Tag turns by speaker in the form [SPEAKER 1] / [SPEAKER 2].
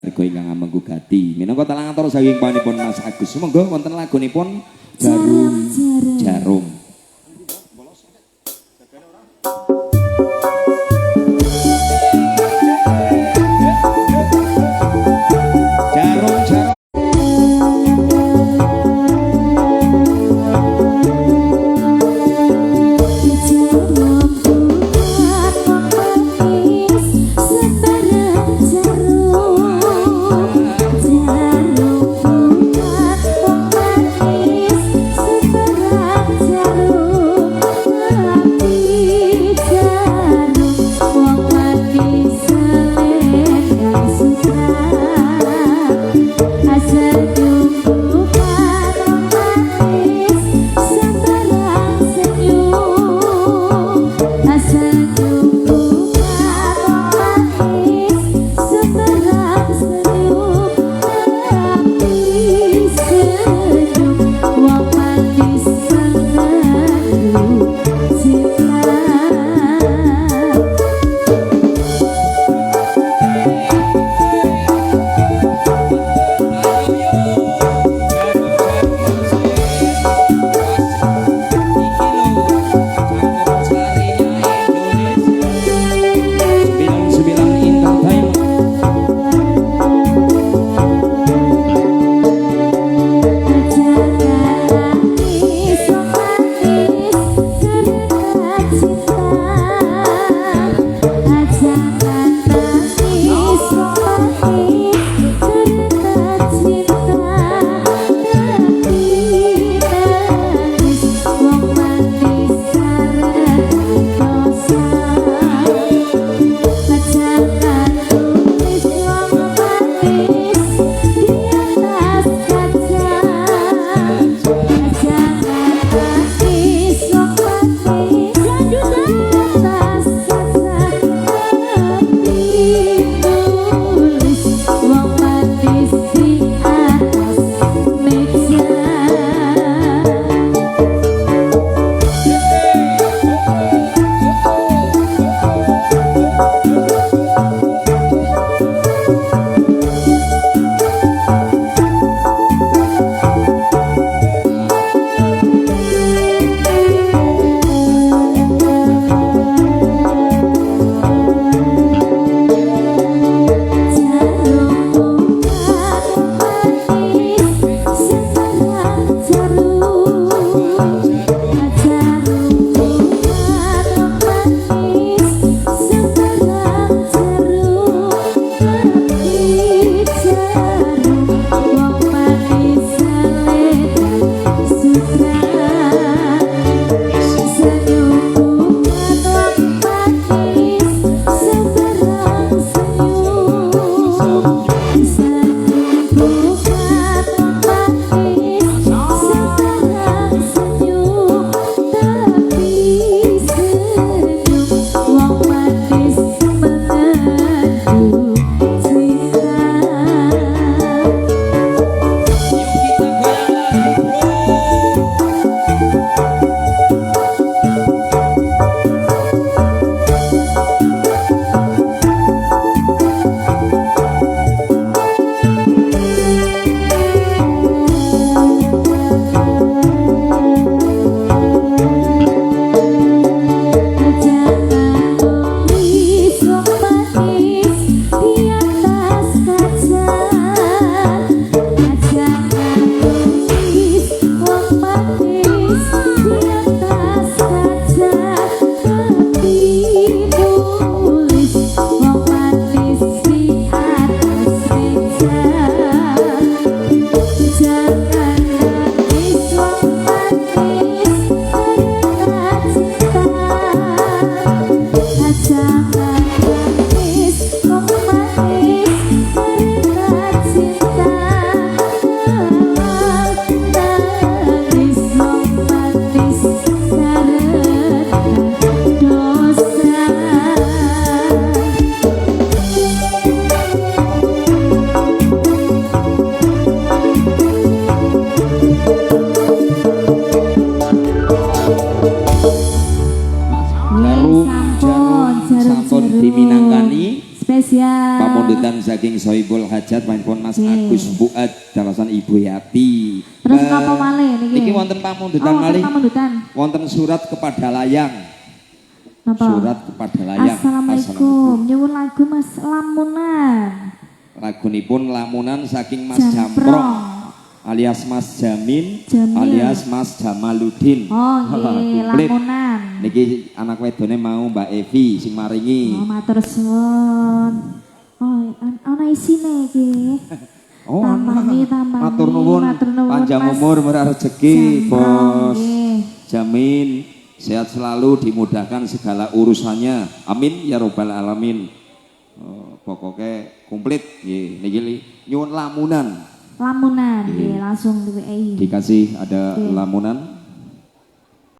[SPEAKER 1] Rego ingkang menggugati minangka talangan tara saking panipun Mas Agus. Monggo wonten lagunipun Jarum Jarum. sambutan saking Soibul Hajat panjenengan Mas Agus Fuad dalasan Ibu Yati.
[SPEAKER 2] Terus napa malih niki?
[SPEAKER 1] Niki wonten pamundutan malih. Wonten surat kepada layang.
[SPEAKER 2] Napa?
[SPEAKER 1] Surat kepada layang.
[SPEAKER 2] Assalamualaikum. Nyuwun lagu Mas Lamunan.
[SPEAKER 1] Lagunipun Lamunan saking Mas Jamprong alias Mas Jamil alias Mas Jamaludin.
[SPEAKER 2] Oh nggih, Lamunan.
[SPEAKER 1] Niki anak wedone mau Mbak Evi sing maringi.
[SPEAKER 2] Oh matur suwun. Oh ana isine iki.
[SPEAKER 1] Oh,
[SPEAKER 2] tamani.
[SPEAKER 1] Matur nuwun. Panjang umur, murah rezeki, Bos. Jamin sehat selalu, dimudahkan segala urusannya. Amin ya robbal alamin. Pokoknya komplit nggih. Niki nyuwun Lamunan.
[SPEAKER 2] Lamunan nggih, langsung diwehi.
[SPEAKER 1] Dikasih ada lamunan.